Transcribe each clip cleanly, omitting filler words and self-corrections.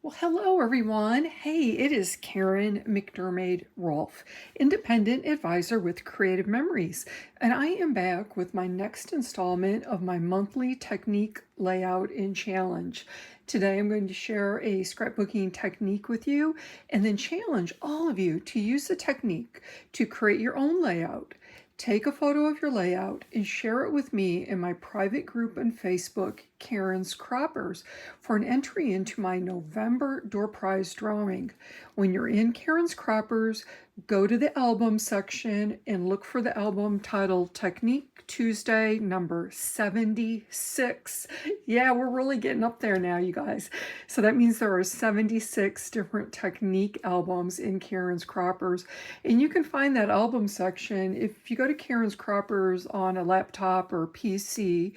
Well, hello everyone. Hey, it is Karen McDermott Rolfe, independent advisor with Creative Memories, and I am back with my next installment of my monthly technique layout and challenge. Today I'm going to share a scrapbooking technique with you and then challenge all of you to use the technique to create your own layout. Take a photo of your layout and share it with me in my private group on Facebook, Karen's Croppers, for an entry into my November door prize drawing. When you're in Karen's Croppers, go to the album section and look for the album titled Technique Tuesday number 76. Yeah, we're really getting up there now, you guys. So that means there are 76 different technique albums in Karen's Croppers. And you can find that album section if you go to Karen's Croppers on a laptop or PC.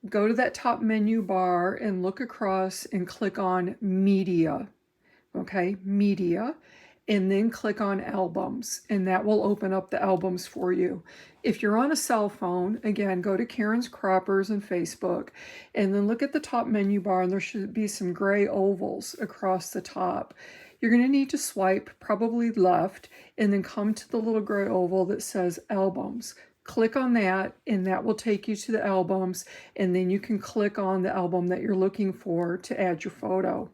Go to that top menu bar and look across and click on Media. Okay, Media. And then click on Albums, and that will open up the albums for you. If you're on a cell phone, again, go to Karen's Croppers and Facebook, and then look at the top menu bar, and there should be some gray ovals across the top. You're going to need to swipe, probably left, and then come to the little gray oval that says Albums. Click on that, and that will take you to the albums, and then you can click on the album that you're looking for to add your photo.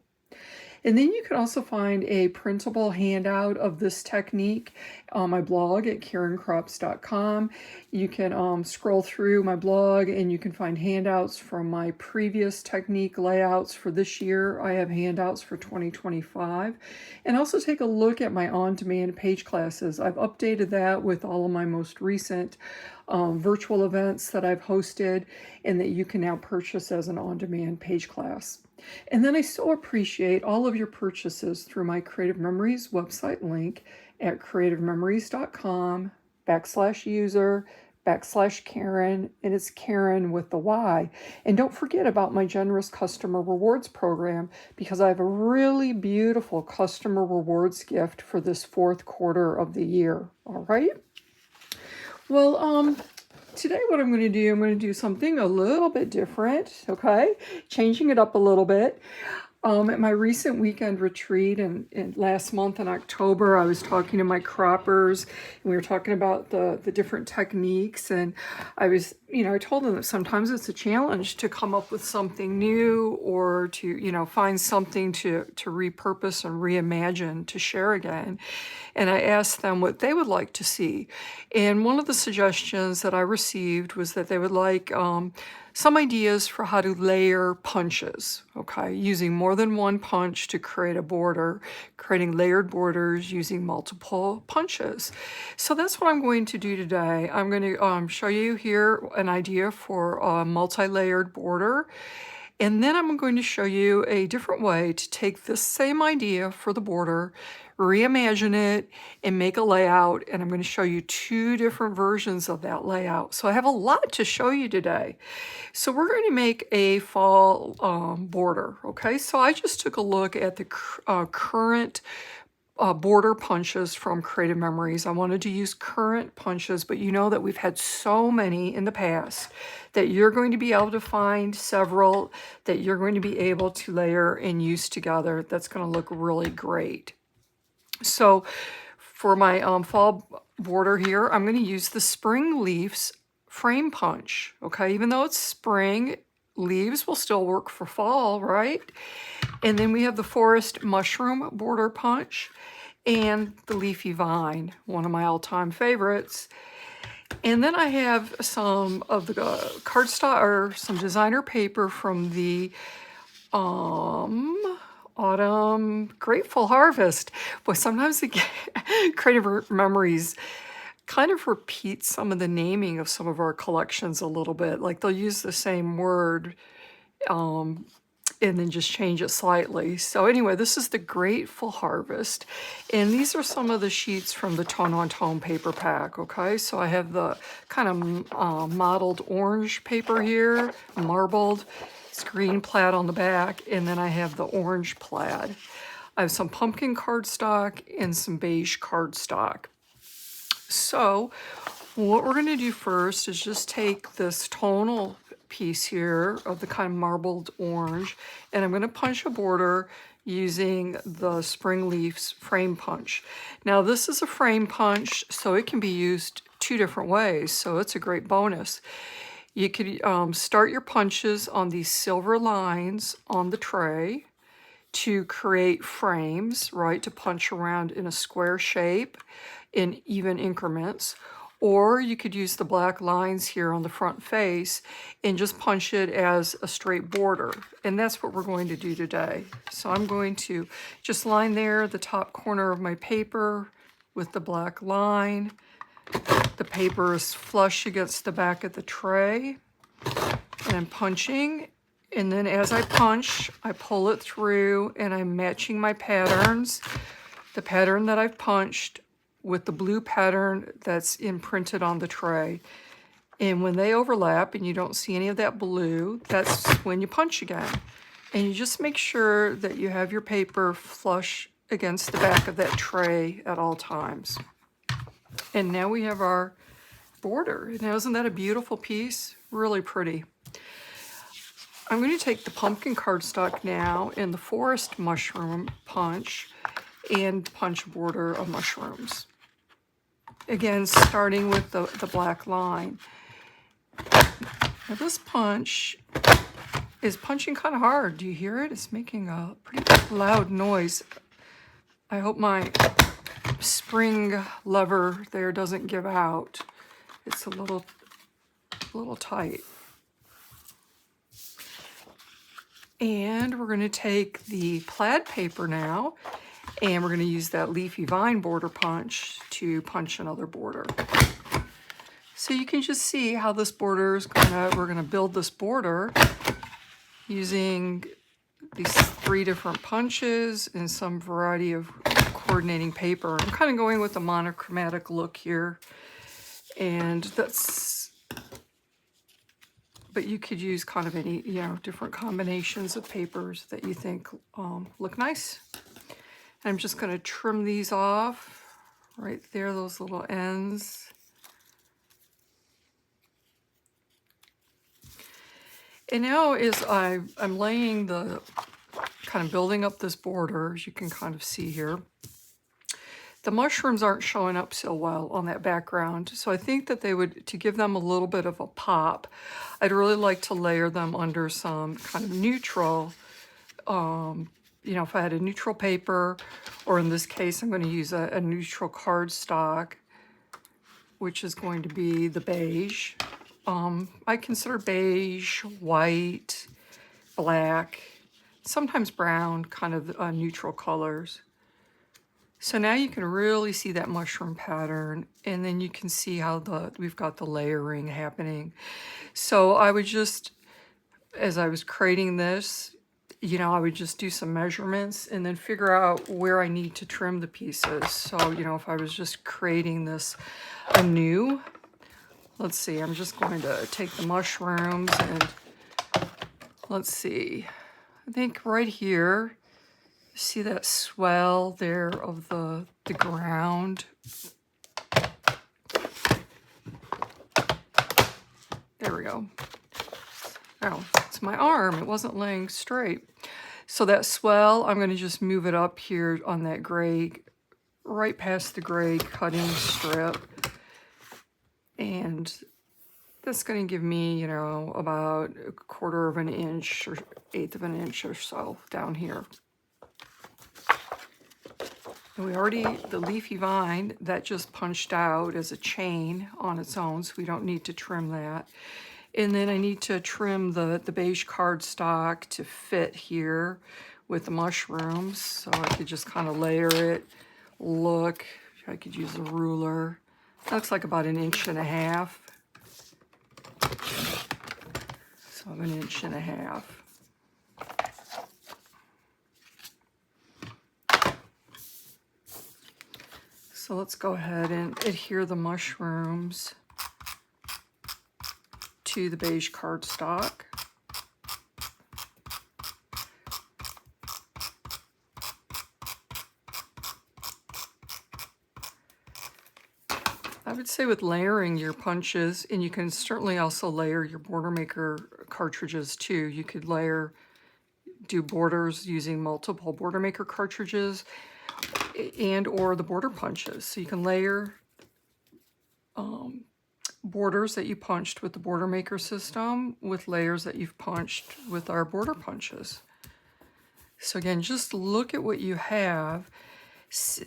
And then you can also find a printable handout of this technique on my blog at karencrops.com. You can scroll through my blog and you can find handouts from my previous technique layouts for this year. I have handouts for 2025. And also take a look at my on-demand page classes. I've updated that with all of my most recent virtual events that I've hosted and that you can now purchase as an on-demand page class. And then I so appreciate all of your purchases through my Creative Memories website link at creativememories.com/user/Karen, and it's Karen with the Y. And don't forget about my generous customer rewards program, because I have a really beautiful customer rewards gift for this fourth quarter of the year. All right. Well, today what I'm going to do something a little bit different, okay? Changing it up a little bit. At my recent weekend retreat in last month in October, I was talking to my croppers, and we were talking about the different techniques, and I was, I told them that sometimes it's a challenge to come up with something new or to, find something to repurpose and reimagine to share again. And I asked them what they would like to see. And one of the suggestions that I received was that they would like some ideas for how to layer punches, okay, using more than one punch to create a border, creating layered borders using multiple punches. So that's what I'm going to do today. I'm going to show you here an idea for a multi-layered border. And then I'm going to show you a different way to take this same idea for the border, reimagine it, and make a layout. And I'm going to show you two different versions of that layout. So I have a lot to show you today. So we're going to make a fall border, okay? So I just took a look at the current border punches from Creative Memories. I wanted to use current punches, but you know that we've had so many in the past that you're going to be able to find several that you're going to be able to layer and use together. That's going to look really great. So for my fall border here, I'm going to use the Spring Leaves frame punch, okay? Even though it's spring, leaves will still work for fall, right? And then we have the Forest Mushroom border punch and the Leafy Vine, one of my all-time favorites. And then I have some of the cardstock or some designer paper from the Autumn Grateful Harvest. Boy, sometimes the Creative Memories kind of repeat some of the naming of some of our collections a little bit. Like they'll use the same word and then just change it slightly. So anyway, this is the Grateful Harvest. And these are some of the sheets from the Tone on Tone paper pack, okay? So I have the kind of mottled orange paper here, marbled. It's green plaid on the back, and then I have the orange plaid. I have some pumpkin cardstock and some beige cardstock. So what we're going to do first is just take this tonal piece here of the kind of marbled orange, and I'm going to punch a border using the Spring Leafs frame punch. Now this is a frame punch, so it can be used 2 different ways, so it's a great bonus. You could start your punches on these silver lines on the tray to create frames, right, to punch around in a square shape in even increments. Or you could use the black lines here on the front face and just punch it as a straight border. And that's what we're going to do today. So I'm going to just line there the top corner of my paper with the black line. The paper is flush against the back of the tray. And I'm punching. And then as I punch, I pull it through and I'm matching my patterns. The pattern that I've punched with the blue pattern that's imprinted on the tray. And when they overlap and you don't see any of that blue, that's when you punch again. And you just make sure that you have your paper flush against the back of that tray at all times. And now we have our border. Now isn't that a beautiful piece? Really pretty. I'm going to take the pumpkin cardstock now and the forest mushroom punch and punch a border of mushrooms. Again, starting with the black line. Now this punch is punching kind of hard. Do you hear it? It's making a pretty loud noise. I hope my spring lever there doesn't give out. It's a little tight. And we're going to take the plaid paper now, and we're going to use that leafy vine border punch to punch another border. So you can just see how this border is we're going to build this border using these 3 different punches and some variety of coordinating paper. I'm kind of going with a monochromatic look here, and but you could use kind of any, different combinations of papers that you think look nice. And I'm just going to trim these off right there, those little ends. And now as I'm laying kind of building up this border, as you can kind of see here, the mushrooms aren't showing up so well on that background. So I think that to give them a little bit of a pop, I'd really like to layer them under some kind of neutral, if I had a neutral paper, or in this case, I'm going to use a neutral cardstock, which is going to be the beige. I consider beige, white, black, sometimes brown, kind of neutral colors. So now you can really see that mushroom pattern, and then you can see how we've got the layering happening. So I would just, as I was creating this, I would just do some measurements and then figure out where I need to trim the pieces. So, if I was just creating this anew, let's see, I'm just going to take the mushrooms and let's see, I think right here, see that swell there of the ground? There we go. Oh, it's my arm. It wasn't laying straight. So that swell, I'm going to just move it up here on that gray, right past the gray cutting strip. And that's going to give me, about 1/4 of an inch or 1/8 of an inch or so down here. And the leafy vine, that just punched out as a chain on its own, so we don't need to trim that. And then I need to trim the beige cardstock to fit here with the mushrooms. So I could just kind of layer it. Look, I could use a ruler. That looks like about 1.5 inches. So 1.5 inches. So let's go ahead and adhere the mushrooms to the beige cardstock. I would say with layering your punches, and you can certainly also layer your border maker cartridges too. You could do borders using multiple border maker cartridges and or the border punches. So you can layer borders that you punched with the border maker system with layers that you've punched with our border punches. So again, just look at what you have.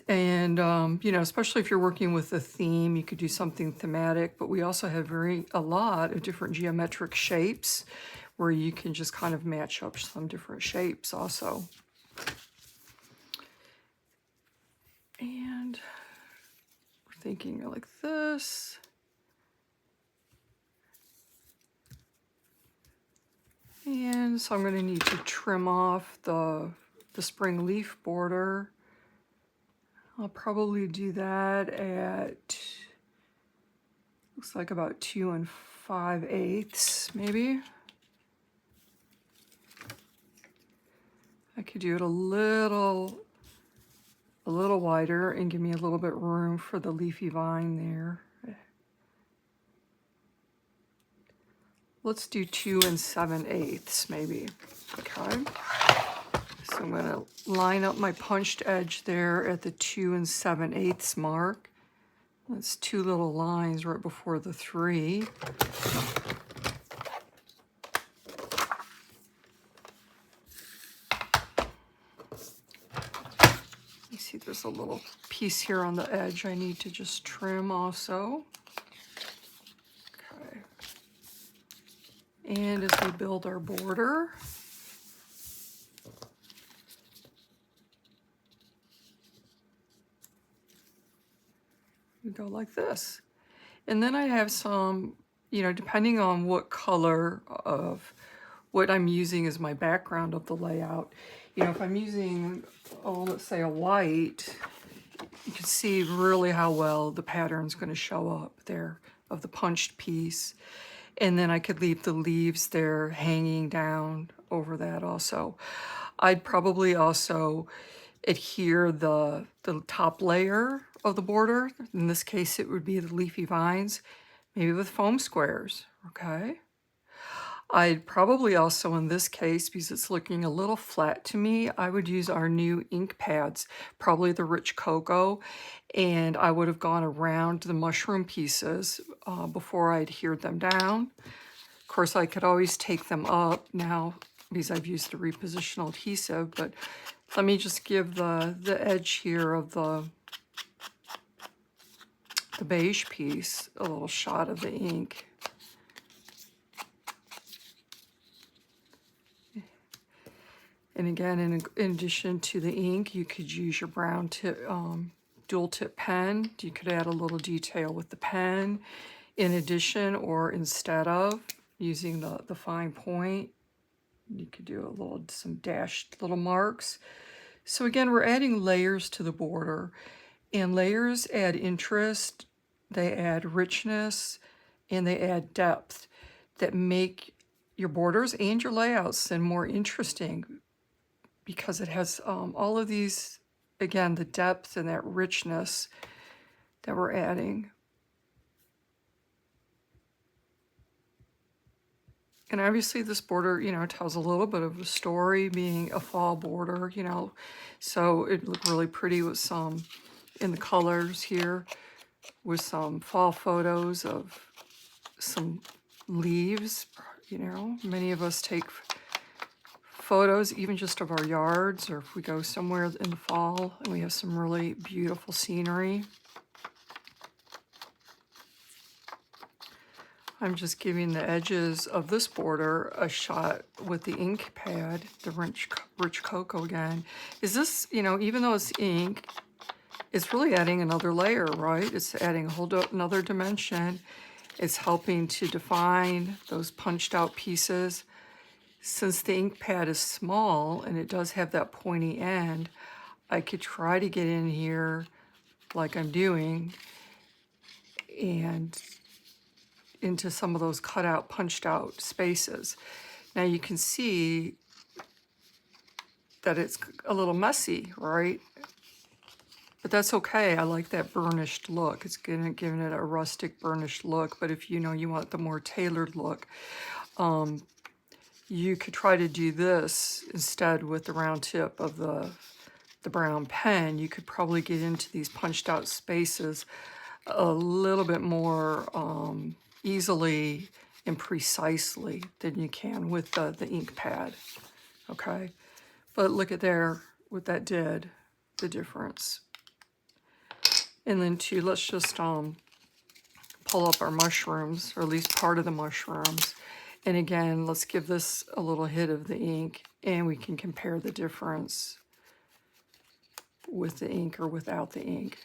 And, you know, especially if you're working with a theme, you could do something thematic, but we also have a lot of different geometric shapes where you can just kind of match up some different shapes also. And we're thinking like this. And so I'm going to need to trim off the spring leaf border. I'll probably do that at, looks like about 2 5/8 maybe. I could do it a little wider and give me a little bit room for the leafy vine there. Let's do 2 7/8 maybe. Okay. So I'm going to line up my punched edge there at the 2 7/8 mark. That's 2 little lines right before the 3. You see there's a little piece here on the edge I need to just trim also. Okay. And as we build our border, we go like this. And then I have some, you know, depending on what color of what I'm using as my background of the layout. You know, if I'm using, oh, let's say a white, you can see really how well the pattern's going to show up there of the punched piece. And then I could leave the leaves there hanging down over that also. I'd probably also adhere the top layer of the border. In this case, it would be the leafy vines, maybe with foam squares, okay? I'd probably also, in this case, because it's looking a little flat to me, I would use our new ink pads, probably the rich cocoa, and I would have gone around the mushroom pieces before I adhered them down. Of course, I could always take them up now because I've used the repositional adhesive, but let me just give the edge here of the beige piece a little shot of the ink. And again, in addition to the ink, you could use your brown tip, dual tip pen. You could add a little detail with the pen in addition or instead of using the fine point. You could do some dashed little marks. So again, we're adding layers to the border, and layers add interest, they add richness, and they add depth that make your borders and your layouts then more interesting because it has all of these, again, the depth and that richness that we're adding. And obviously this border, you know, tells a little bit of a story, being a fall border, you know, so it looked really pretty with some, in the colors here, with some fall photos of some leaves, you know. Many of us take photos even just of our yards, or if we go somewhere in the fall and we have some really beautiful scenery. I'm just giving the edges of this border a shot with the ink pad, the rich cocoa again. Is this, you know, even though it's ink, it's really adding another layer, right? It's adding a whole another dimension. It's helping to define those punched out pieces. Since the ink pad is small and it does have that pointy end, I could try to get in here like I'm doing and into some of those cut out, punched out spaces. Now you can see that it's a little messy, right? But that's okay. I like that burnished look. It's giving it a rustic burnished look. But if you know you want the more tailored look, you could try to do this instead with the round tip of the brown pen. You could probably get into these punched out spaces a little bit more easily and precisely than you can with the ink pad, okay? But look at there, what that did, the difference. And then too, let's just pull up our mushrooms, or at least part of the mushrooms. And again, let's give this a little hit of the ink, and we can compare the difference with the ink or without the ink.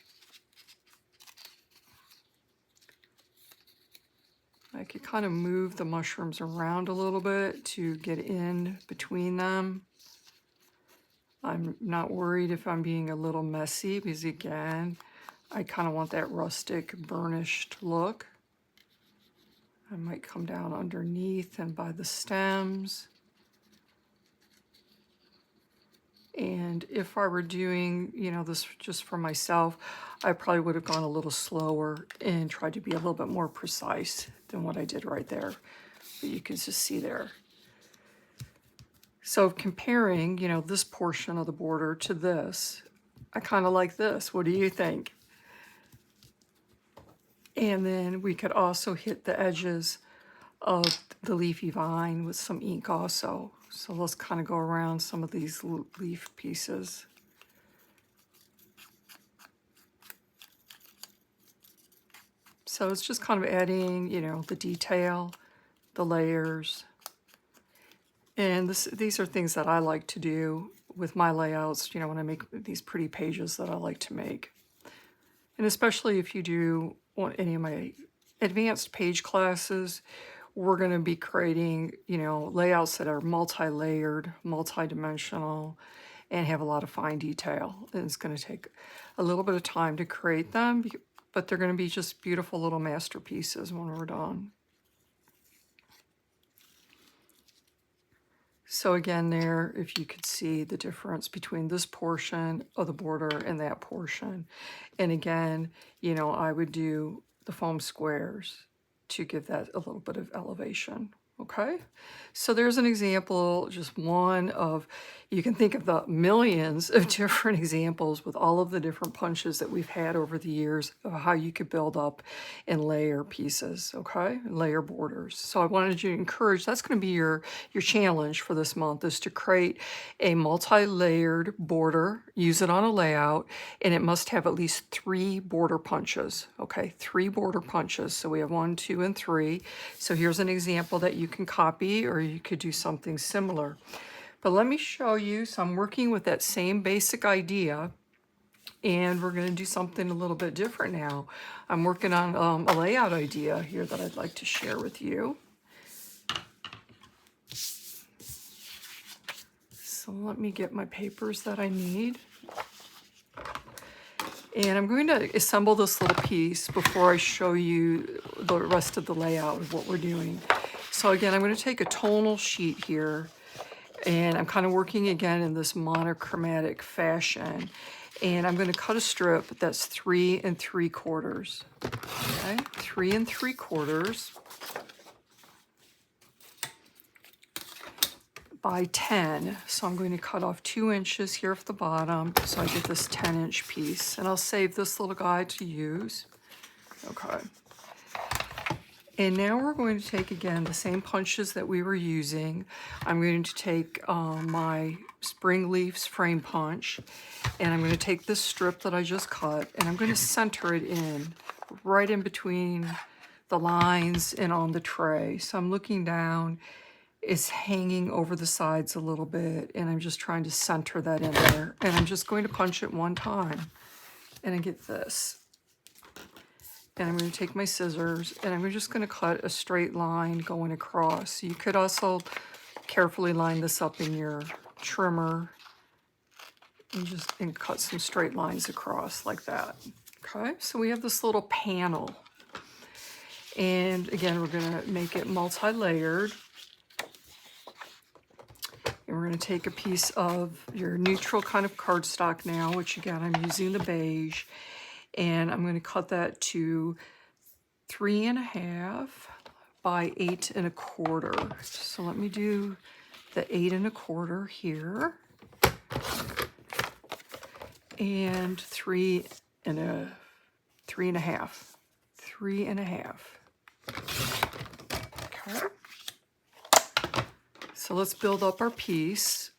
I could kind of move the mushrooms around a little bit to get in between them. I'm not worried if I'm being a little messy because, again, I kind of want that rustic burnished look. I might come down underneath and by the stems. And if I were doing, you know, this just for myself, I probably would have gone a little slower and tried to be a little bit more precise than what I did right there. But you can just see there. So comparing, you know, this portion of the border to this, I kind of like this. What do you think? And then we could also hit the edges of the leafy vine with some ink also. So let's kind of go around some of these leaf pieces. So it's just kind of adding, you know, the detail, the layers. And these are things that I like to do with my layouts, you know, when I make these pretty pages that I like to make. And especially if you do any of my advanced page classes, we're going to be creating, you know, layouts that are multi-layered, multi-dimensional, and have a lot of fine detail. And it's going to take a little bit of time to create them, but they're going to be just beautiful little masterpieces when we're done. So again there, if you could see the difference between this portion of the border and that portion. And again, you know, I would do the foam squares to give that a little bit of elevation. Okay, so there's an example, just one of, you can think of the millions of different examples with all of the different punches that we've had over the years of how you could build up and layer pieces, okay, layer borders. So I wanted you to encourage, that's going to be your challenge for this month, is to create a multi-layered border, use it on a layout, and it must have at least 3 border punches, okay, 3 border punches. So we have 1, 2, and 3. So here's an example that you can copy, or you could do something similar. But let me show you, so I'm working with that same basic idea, and we're going to do something a little bit different now. I'm working on a layout idea here that I'd like to share with you. So let me get my papers that I need. And I'm going to assemble this little piece before I show you the rest of the layout of what we're doing. So again, I'm going to take a tonal sheet here, and I'm kind of working again in this monochromatic fashion. And I'm going to cut a strip that's 3 3/4. Okay, 3 3/4 by 10. So I'm going to cut off 2 inches here at the bottom, so I get this 10-inch piece. And I'll save this little guide to use. Okay. And now we're going to take, again, the same punches that we were using. I'm going to take my spring leaves frame punch, and I'm going to take this strip that I just cut, and I'm going to center it in, right in between the lines and on the tray. So I'm looking down, it's hanging over the sides a little bit, and I'm just trying to center that in there. And I'm just going to punch it 1 time, and I get this. And I'm going to take my scissors, and I'm just going to cut a straight line going across. You could also carefully line this up in your trimmer and cut some straight lines across like that. Okay, so we have this little panel. And again, we're going to make it multi-layered. And we're going to take a piece of your neutral kind of cardstock now, which again, I'm using the beige, and I'm going to cut that to 3.5 by 8.25. So let me do the 8.25 here, and 3.5. 3.5. Okay. So let's build up our piece.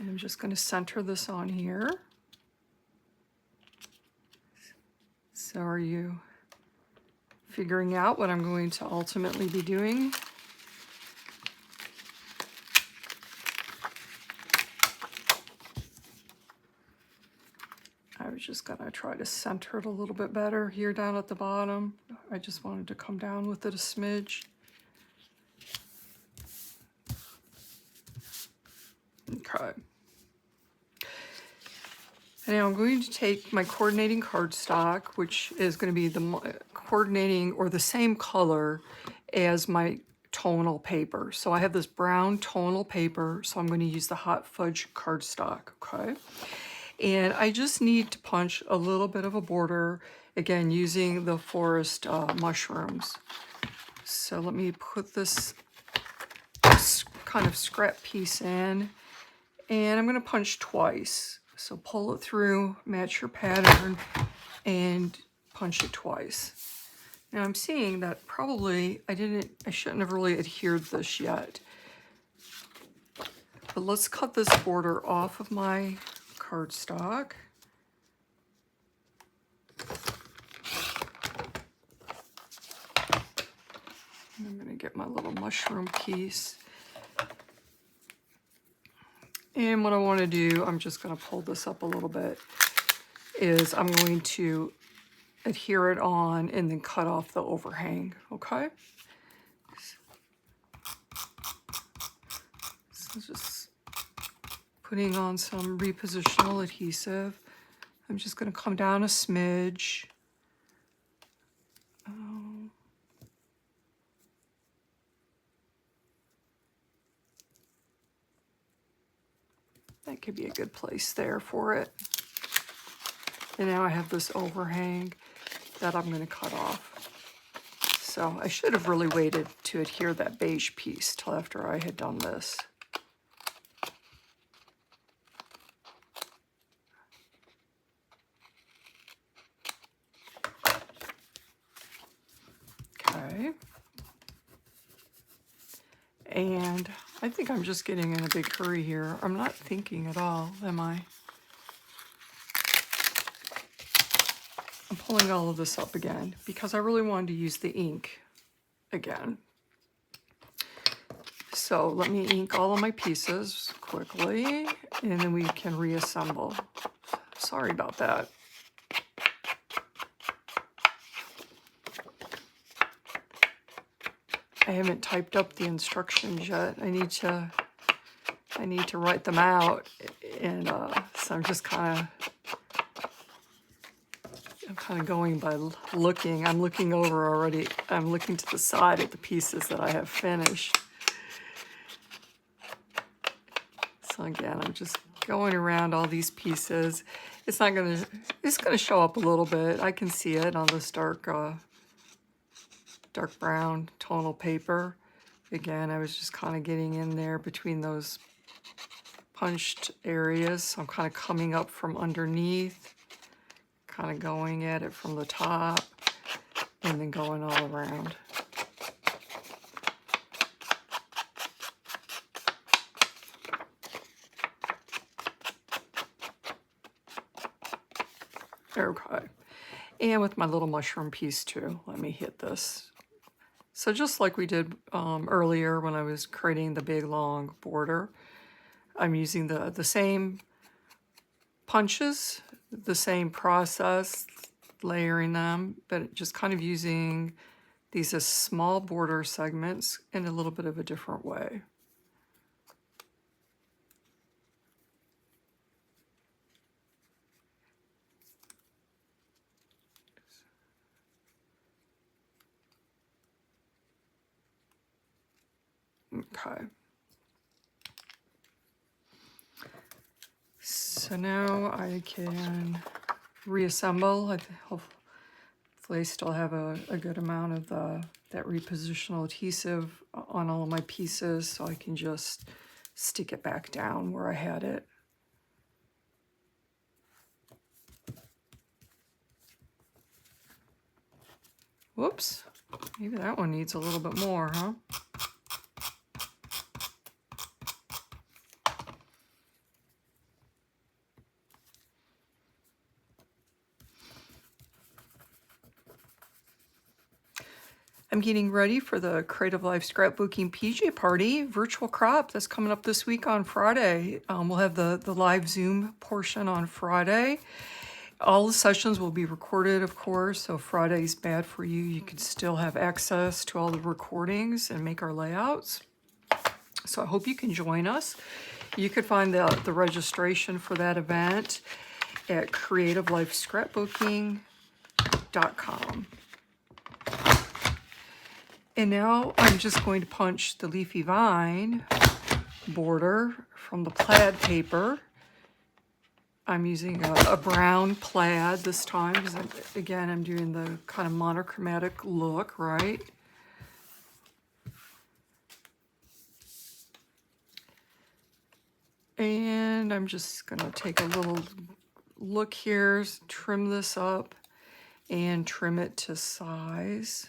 And I'm just going to center this on here. So are you figuring out what I'm going to ultimately be doing? I was just going to try to center it a little bit better here down at the bottom. I just wanted to come down with it a smidge. Okay. And now I'm going to take my coordinating cardstock, which is going to be the coordinating or the same color as my tonal paper. So I have this brown tonal paper, so I'm going to use the hot fudge cardstock, okay? And I just need to punch a little bit of a border, again, using the forest mushrooms. So let me put this kind of scrap piece in, and I'm going to punch twice. So pull it through, match your pattern, and punch it twice. Now I'm seeing that probably I shouldn't have really adhered this yet. But let's cut this border off of my cardstock. I'm going to get my little mushroom piece. And what I want to do, I'm just going to pull this up a little bit, is I'm going to adhere it on and then cut off the overhang, okay? So just putting on some repositional adhesive. I'm just going to come down a smidge. That could be a good place there for it. And now I have this overhang that I'm going to cut off. So I should have really waited to adhere that beige piece till after I had done this. Okay. And I think I'm just getting in a big hurry here. I'm not thinking at all, am I? I'm pulling all of this up again because I really wanted to use the ink again. So let me ink all of my pieces quickly, and then we can reassemble. Sorry about that. I haven't typed up the instructions yet. I need to write them out, and so I'm just kind of going by looking. I'm looking over already. I'm looking to the side at the pieces that I have finished. So again, I'm just going around all these pieces. It's gonna show up a little bit. I can see it on this dark brown tonal paper. Again, I was just kind of getting in there between those punched areas. So I'm kind of coming up from underneath, kind of going at it from the top, and then going all around. Okay. And with my little mushroom piece too, let me hit this. So just like we did earlier when I was creating the big long border, I'm using the same punches, the same process, layering them, but just kind of using these as small border segments in a little bit of a different way. Okay. So now I can reassemble. Hopefully I still have a good amount of that repositional adhesive on all of my pieces, so I can just stick it back down where I had it. Whoops, maybe that one needs a little bit more, huh? I'm getting ready for the Creative Life Scrapbooking PJ Party virtual crop that's coming up this week on Friday. We'll have the live Zoom portion on Friday. All the sessions will be recorded, of course, so if Friday's bad for you, you can still have access to all the recordings and make our layouts. So I hope you can join us. You could find the registration for that event at creativelifescrapbooking.com. And now I'm just going to punch the leafy vine border from the plaid paper. I'm using a brown plaid this time because, again, I'm doing the kind of monochromatic look, right? And I'm just going to take a little look here, trim this up, and trim it to size.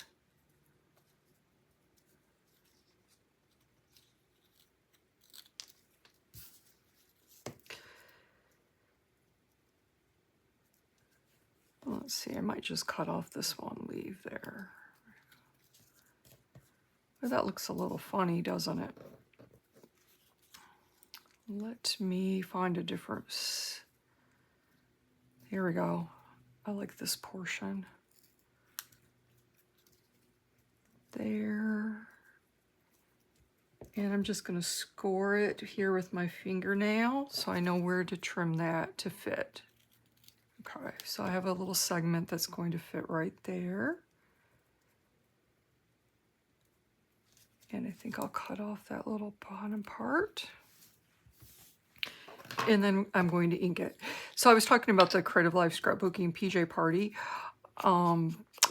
Let's see, I might just cut off this one leaf there. But that looks a little funny, doesn't it? Let me find a difference. Here we go. I like this portion. There. And I'm just going to score it here with my fingernail so I know where to trim that to fit. Okay, so I have a little segment that's going to fit right there. And I think I'll cut off that little bottom part. And then I'm going to ink it. So I was talking about the Creative Life Scrapbooking PJ Party.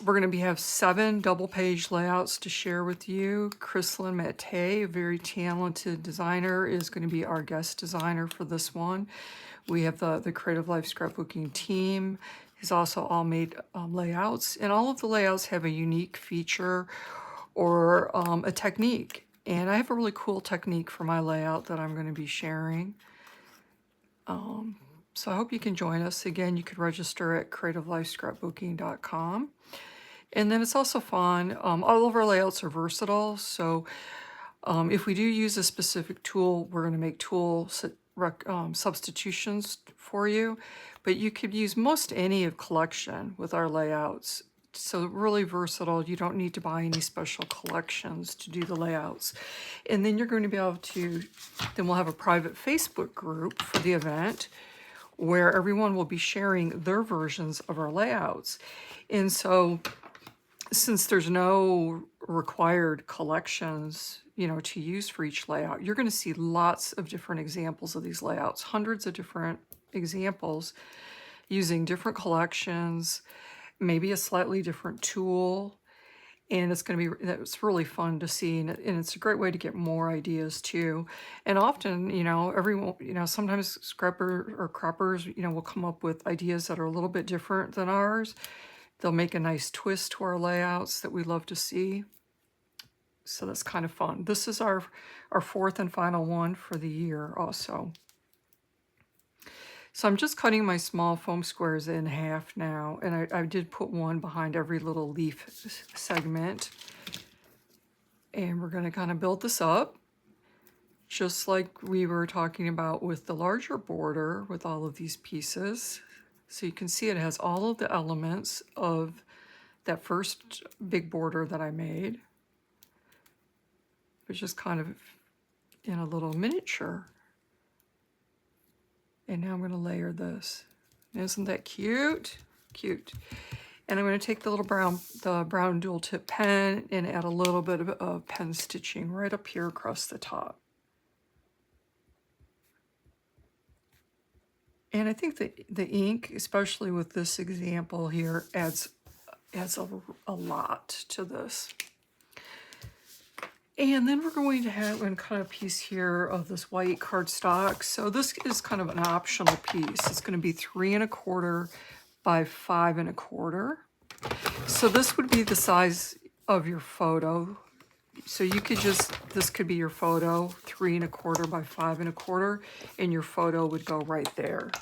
We're going to have 7 double-page layouts to share with you. Chrislyn Mate, a very talented designer, is going to be our guest designer for this one. We have the Creative Life Scrapbooking team has also all made layouts, and all of the layouts have a unique feature or a technique. And I have a really cool technique for my layout that I'm going to be sharing. So I hope you can join us. Again, you could register at creativelifescrapbooking.com. And then it's also fun. All of our layouts are versatile. So if we do use a specific tool, we're going to make tool substitutions for you. But you could use most any of collection with our layouts. So really versatile. You don't need to buy any special collections to do the layouts. And then you're going to be able to, then we'll have a private Facebook group for the event where everyone will be sharing their versions of our layouts. And so since there's no required collections, to use for each layout, you're going to see lots of different examples of these layouts, hundreds of different examples using different collections, maybe a slightly different tool. And it's it's really fun to see, and it's a great way to get more ideas too. And often, everyone, sometimes scrapper or croppers, will come up with ideas that are a little bit different than ours. They'll make a nice twist to our layouts that we love to see. So that's kind of fun. This is our 4th and final one for the year also. So I'm just cutting my small foam squares in half now, and I did put one behind every little leaf segment. And we're going to kind of build this up, just like we were talking about with the larger border with all of these pieces. So you can see it has all of the elements of that first big border that I made. It's just kind of in a little miniature. And now I'm going to layer this. Isn't that cute? Cute. And I'm going to take the brown dual tip pen and add a little bit of pen stitching right up here across the top. And I think the ink, especially with this example here, adds a lot to this. And then we're going to have and cut a piece here of this white cardstock. So this is kind of an optional piece. It's going to be 3 1/4 by 5 1/4. So this would be the size of your photo. So you could this could be your photo, 3 1/4 by 5 1/4, and your photo would go right there.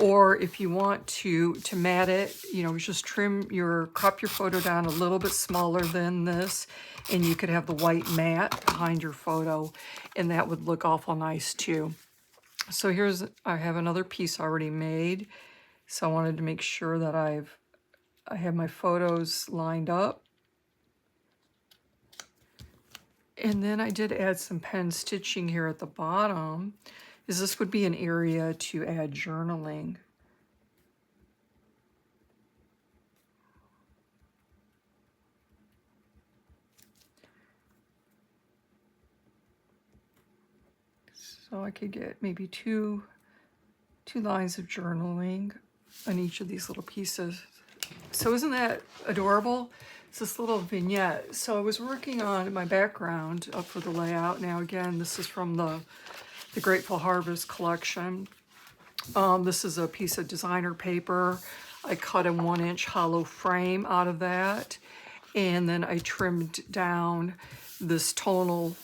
Or if you want to mat it, just crop your photo down a little bit smaller than this, and you could have the white mat behind your photo, and that would look awful nice too. So I have another piece already made. So I wanted to make sure that I have my photos lined up. And then I did add some pen stitching here at the bottom, is this would be an area to add journaling. So I could get maybe two lines of journaling on each of these little pieces. So isn't that adorable? It's this little vignette. So I was working on my background for the layout. Now again, this is from the Grateful Harvest collection. This is a piece of designer paper. I cut a 1-inch hollow frame out of that, and then I trimmed down this tonal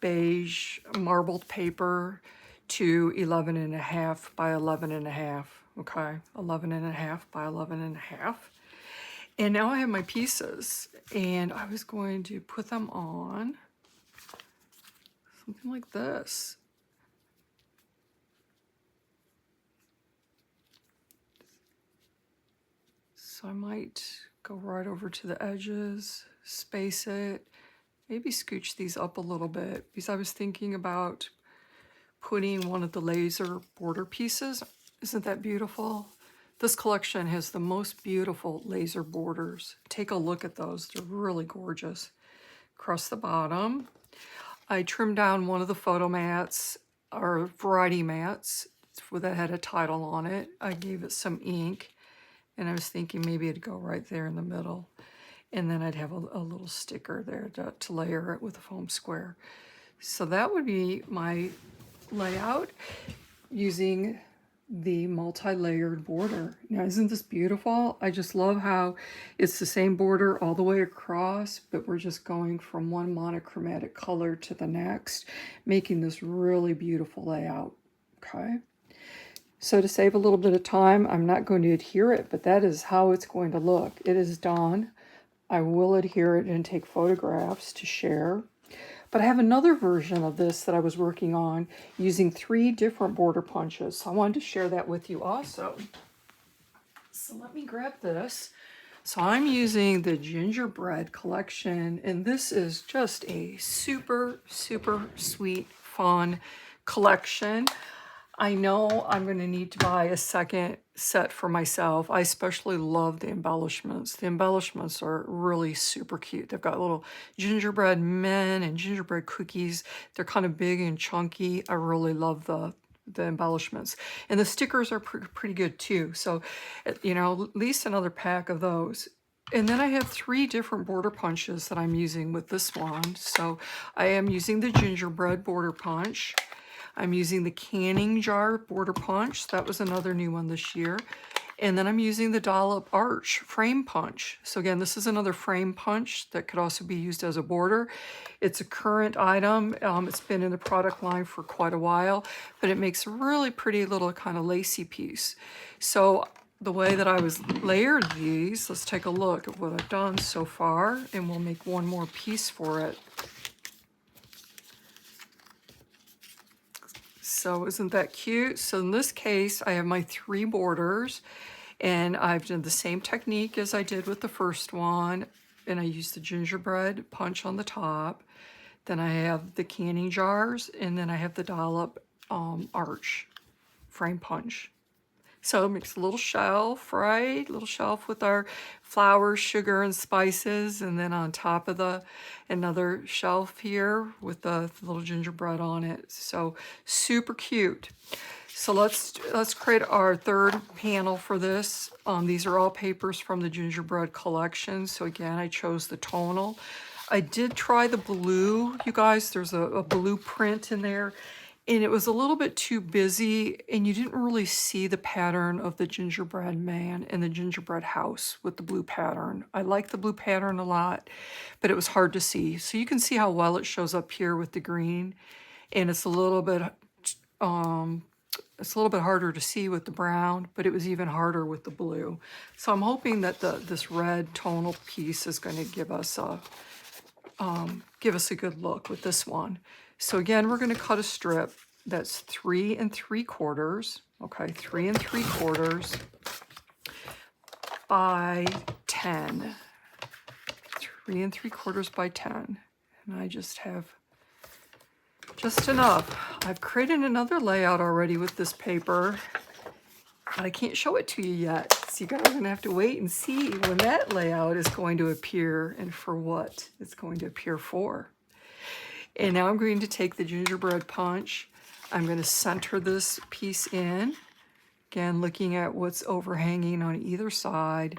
beige marbled paper to 11.5 by 11.5. Okay, 11.5 by 11.5. And now I have my pieces, and I was going to put them on something like this. So I might go right over to the edges, space it, maybe scooch these up a little bit, because I was thinking about putting one of the laser border pieces. Isn't that beautiful? This collection has the most beautiful laser borders. Take a look at those. They're really gorgeous. Across the bottom, I trimmed down one of the photo mats, or variety mats, that had a title on it. I gave it some ink, and I was thinking maybe it'd go right there in the middle. And then I'd have a little sticker there to layer it with a foam square. So that would be my layout using the multi-layered border. Now, isn't this beautiful? I just love how it's the same border all the way across, but we're just going from one monochromatic color to the next, making this really beautiful layout. Okay. So to save a little bit of time, I'm not going to adhere it, but that is how it's going to look. It is done. I will adhere it and take photographs to share. But I have another version of this that I was working on using 3 different border punches. So I wanted to share that with you also. So let me grab this. So I'm using the Gingerbread collection, and this is just a super, super sweet, fun collection. I know I'm going to need to buy a second set for myself. I especially love the embellishments. The embellishments are really super cute. They've got little gingerbread men and gingerbread cookies. They're kind of big and chunky. I really love the embellishments. And the stickers are pretty good too. So, at least another pack of those. And then I have 3 different border punches that I'm using with this one. So I am using the gingerbread border punch. I'm using the canning jar border punch. That was another new one this year. And then I'm using the dollop arch frame punch. So again, this is another frame punch that could also be used as a border. It's a current item. It's been in the product line for quite a while, but it makes a really pretty little kind of lacy piece. So the way that I was layered these, let's take a look at what I've done so far, and we'll make one more piece for it. So isn't that cute? So in this case, I have my 3 borders, and I've done the same technique as I did with the first one, and I used the gingerbread punch on the top. Then I have the canning jars, and then I have the dollop arch frame punch. So it makes a little shelf, right? Little shelf with our flour, sugar, and spices. And then on top of another shelf here with the little gingerbread on it. So super cute. So let's create our third panel for this. These are all papers from the Gingerbread collection. So again, I chose the tonal. I did try the blue, you guys. There's a blue print in there. And it was a little bit too busy, and you didn't really see the pattern of the gingerbread man and the gingerbread house with the blue pattern. I like the blue pattern a lot, but it was hard to see. So you can see how well it shows up here with the green, and it's a little bit harder to see with the brown, but it was even harder with the blue. So I'm hoping that this red tonal piece is going to give us a good look with this one. So again, we're going to cut a strip that's 3 3/4, okay, 3 3/4 by 10. 3 3/4 by 10. And I just have just enough. I've created another layout already with this paper, but I can't show it to you yet. So you guys are going to have to wait and see when that layout is going to appear and for what it's going to appear for. And now I'm going to take the gingerbread punch. I'm going to center this piece in. Again, looking at what's overhanging on either side.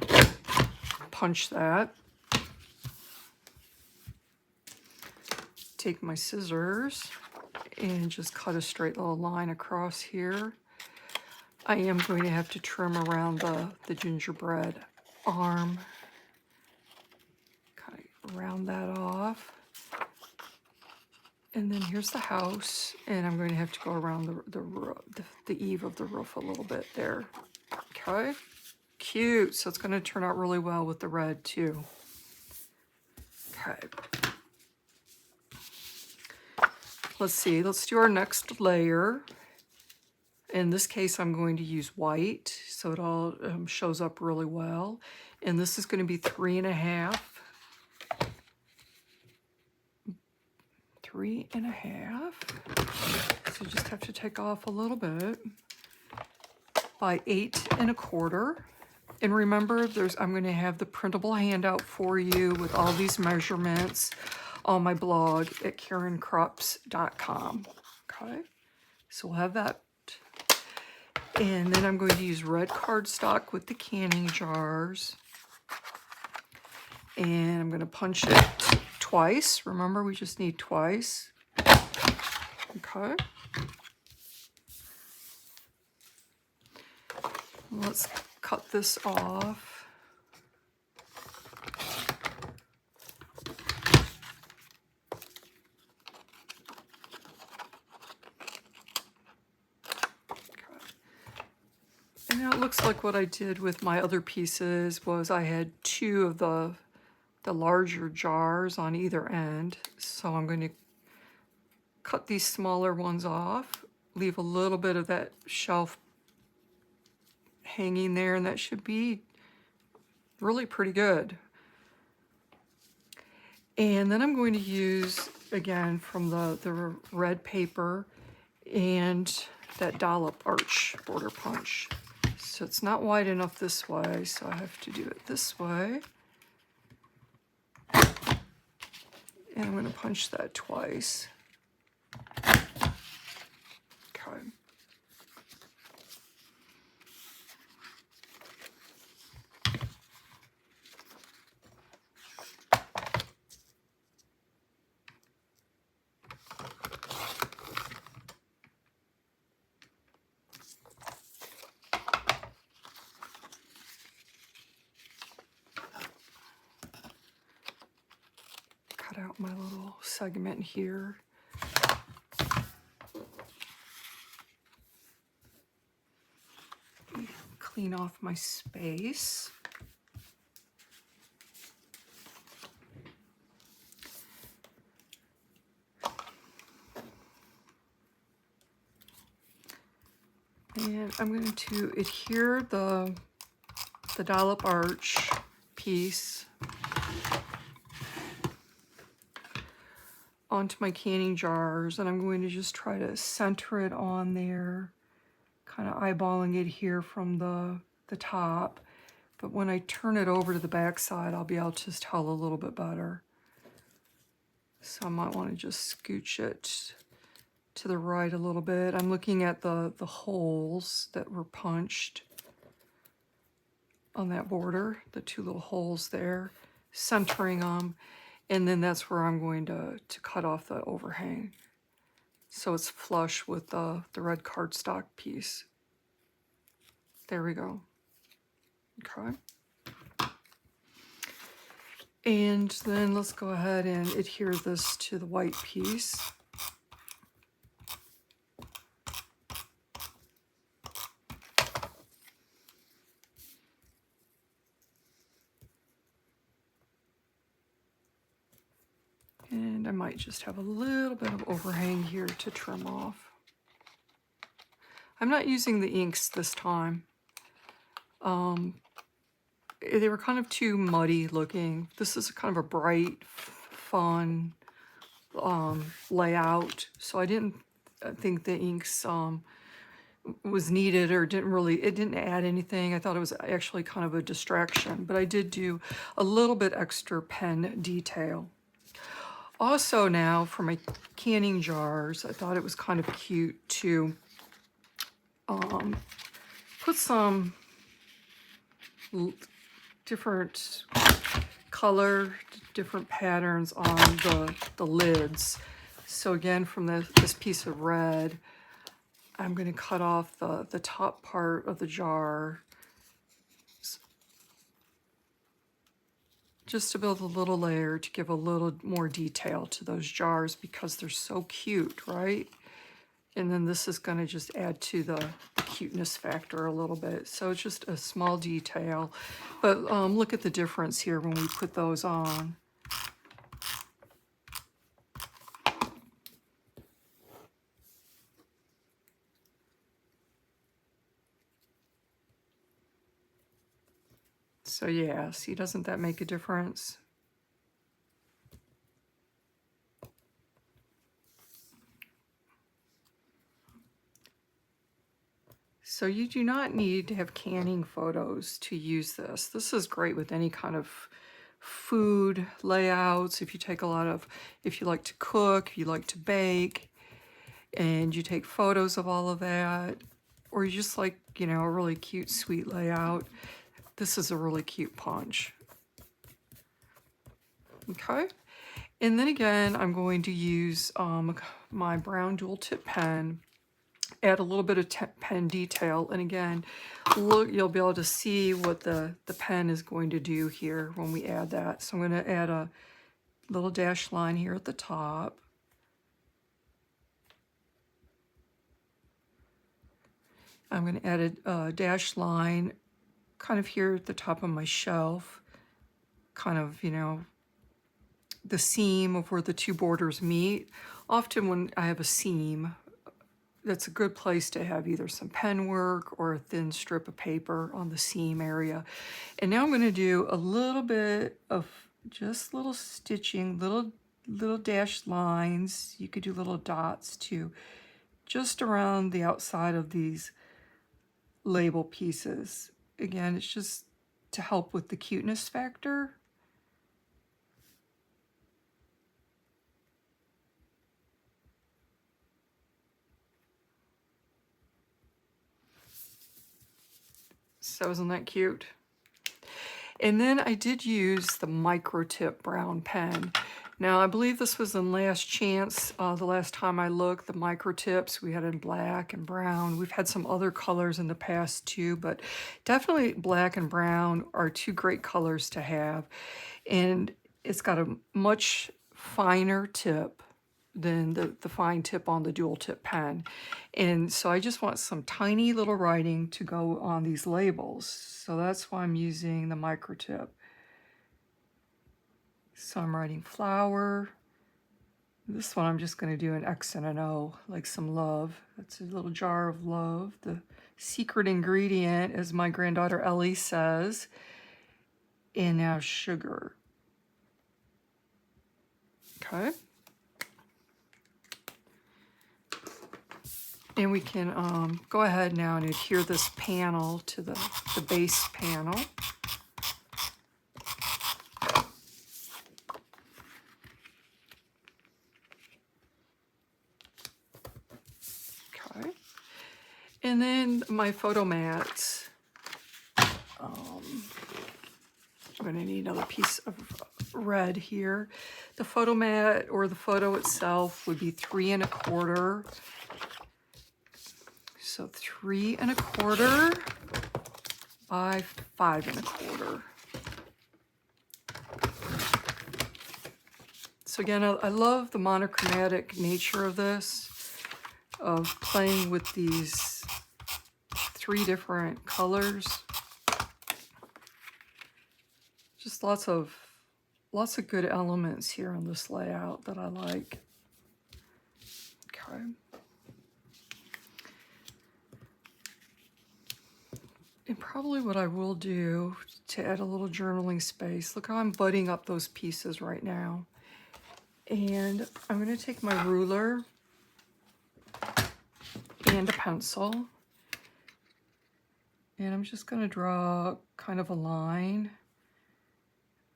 Punch that. Take my scissors and just cut a straight little line across here. I am going to have to trim around the gingerbread arm. Kind of round that off. And then here's the house, and I'm going to have to go around the eave of the roof a little bit there. Okay, cute. So it's going to turn out really well with the red too. Okay. Let's see. Let's do our next layer. In this case, I'm going to use white, so it all shows up really well. And this is going to be 3 1/2. 3 1/2. So you just have to take off a little bit. By 8 1/4. And remember, I'm going to have the printable handout for you with all these measurements on my blog at KarenKrups.com. Okay, so we'll have that. And then I'm going to use red cardstock with the canning jars. And I'm going to punch it twice. Remember, we just need twice. Okay. Let's cut this off. And now it looks like what I did with my other pieces was I had 2 of the larger jars on either end. So I'm going to cut these smaller ones off, leave a little bit of that shelf hanging there, and that should be really pretty good. And then I'm going to use, again, from the red paper and that dollop arch border punch. So it's not wide enough this way, so I have to do it this way. And I'm going to punch that twice. Okay. Out my little segment here. Clean off my space. And I'm going to adhere the dollop arch piece onto my canning jars, and I'm going to just try to center it on there, kind of eyeballing it here from the top. But when I turn it over to the back side, I'll be able to tell a little bit better. So I might want to just scooch it to the right a little bit. I'm looking at the holes that were punched on that border, the two little holes there, centering them. And then that's where I'm going to cut off the overhang. So it's flush with the red cardstock piece. There we go. Okay. And then let's go ahead and adhere this to the white piece. And I might just have a little bit of overhang here to trim off. I'm not using the inks this time. They were kind of too muddy looking. This is kind of a bright, fun layout, so I didn't think the inks was needed, or it didn't add anything. I thought it was actually kind of a distraction, but I did do a little bit extra pen detail. Also now for my canning jars, I thought it was kind of cute to put some different color, different patterns on the lids. So again, from this piece of red, I'm going to cut off the top part of the jar just to build a little layer to give a little more detail to those jars because they're so cute, right? And then this is going to just add to the cuteness factor a little bit. So it's just a small detail. But look at the difference here when we put those on. So yeah, see, doesn't that make a difference? So you do not need to have canning photos to use this. This is great with any kind of food layouts. If you like to cook, if you like to bake, and you take photos of all of that, or you just like, a really cute, sweet layout, this is a really cute punch. Okay. And then again, I'm going to use my brown dual tip pen, add a little bit of pen detail, and again, look, you'll be able to see what the pen is going to do here when we add that. So I'm going to add a little dash line here at the top. I'm going to add a dash line kind of here at the top of my shelf, kind of, the seam of where the two borders meet. Often when I have a seam, that's a good place to have either some pen work or a thin strip of paper on the seam area. And now I'm going to do a little bit of just little stitching, little dashed lines. You could do little dots too, just around the outside of these label pieces. Again, it's just to help with the cuteness factor. So isn't that cute? And then I did use the micro tip brown pen. Now I believe this was in Last Chance. The last time I looked, the micro tips we had in black and brown. We've had some other colors in the past too, but definitely black and brown are two great colors to have. And it's got a much finer tip than the fine tip on the dual tip pen. And so I just want some tiny little writing to go on these labels. So that's why I'm using the micro tip. So I'm writing flower. This one I'm just going to do an X and an O, like some love. That's a little jar of love. The secret ingredient, as my granddaughter Ellie says. And now sugar. Okay. And we can go ahead now and adhere this panel to the base panel. Okay. And then my photo mats. I'm going to need another piece of red here. The photo mat or the photo itself would be 3 1/4. So 3 1/4 by 5 1/4. So again, I love the monochromatic nature of this, of playing with these 3 different colors. Just lots of good elements here on this layout that I like. Okay. And probably what I will do to add a little journaling space, look how I'm butting up those pieces right now. And I'm going to take my ruler and a pencil, and I'm just going to draw kind of a line,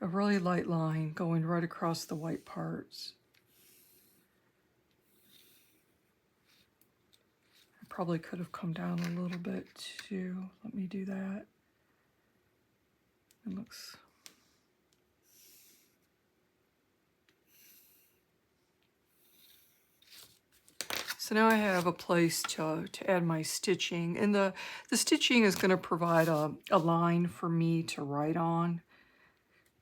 a really light line going right across the white parts. I probably could have come down a little bit too. Let me do that. It looks... So now I have a place to add my stitching, and the stitching is going to provide a line for me to write on,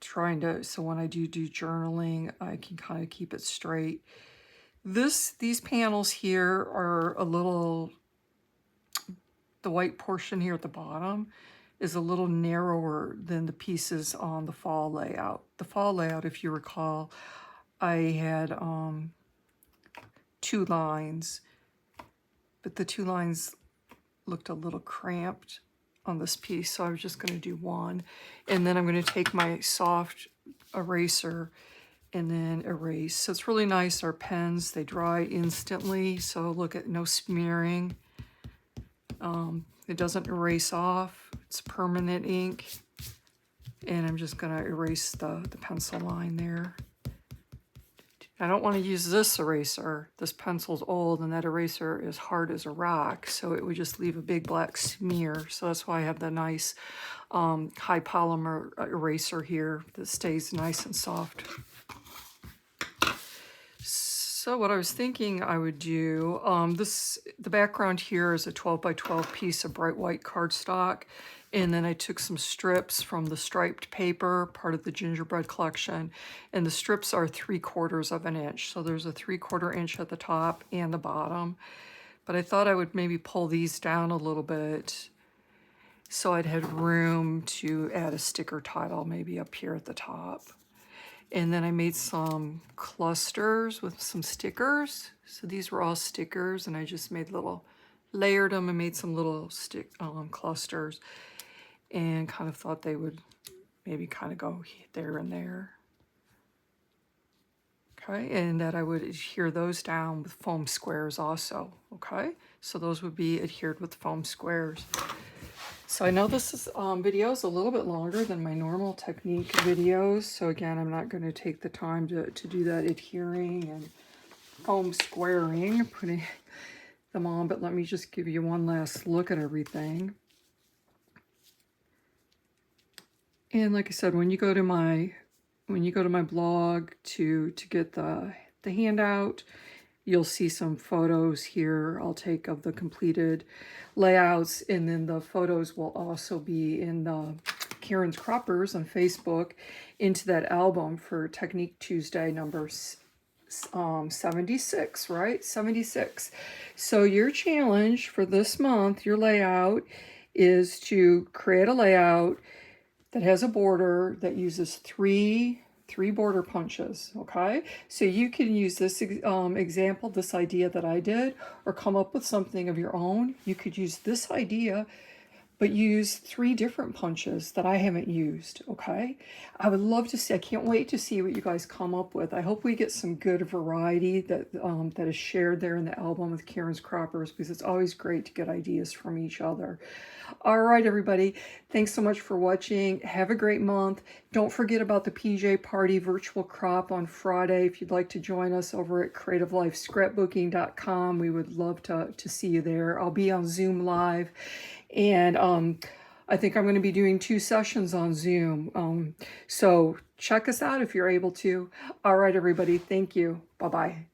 so when I do journaling, I can kind of keep it straight. These panels here are a little, the white portion here at the bottom is a little narrower than the pieces on the fall layout. The fall layout, if you recall, I had 2 lines, but the 2 lines looked a little cramped on this piece, so I was just going to do 1. And then I'm going to take my soft eraser and then erase. So it's really nice. Our pens, they dry instantly, so look at no smearing. It doesn't erase off. It's permanent ink. And I'm just going to erase the pencil line there. I don't want to use this eraser. This pencil's old and that eraser is hard as a rock, so it would just leave a big black smear. So that's why I have the nice high polymer eraser here that stays nice and soft. So what I was thinking I would do, the background here is a 12 by 12 piece of bright white cardstock. And then I took some strips from the striped paper, part of the Gingerbread collection. And the strips are 3/4 of an inch. So there's a 3/4 inch at the top and the bottom. But I thought I would maybe pull these down a little bit so I'd have room to add a sticker title maybe up here at the top. And then I made some clusters with some stickers. So these were all stickers, and I just layered them and made some little clusters. And kind of thought they would maybe kind of go there and there. Okay, and that I would adhere those down with foam squares also, okay? So those would be adhered with foam squares. So I know this video is a little bit longer than my normal technique videos. So again, I'm not going to take the time to do that adhering and foam squaring, putting them on, but let me just give you one last look at everything. And like I said, when you go to my blog to get the handout, you'll see some photos here I'll take of the completed layouts, and then the photos will also be in the Karen's Croppers on Facebook into that album for Technique Tuesday number 76, right? 76. So your challenge for this month, your layout, is to create a layout that has a border that uses three border punches, okay? So you can use this example, this idea that I did, or come up with something of your own. You could use this idea, but use 3 different punches that I haven't used, okay? I would love to see, I can't wait to see what you guys come up with. I hope we get some good variety that is shared there in the album with Karen's Croppers, because it's always great to get ideas from each other. All right, everybody. Thanks so much for watching. Have a great month. Don't forget about the PJ Party virtual crop on Friday. If you'd like to join us over at creativelifescrapbooking.com, we would love to see you there. I'll be on Zoom Live, and I think I'm going to be doing 2 sessions on Zoom. So check us out if you're able to. All right, everybody. Thank you. Bye-bye.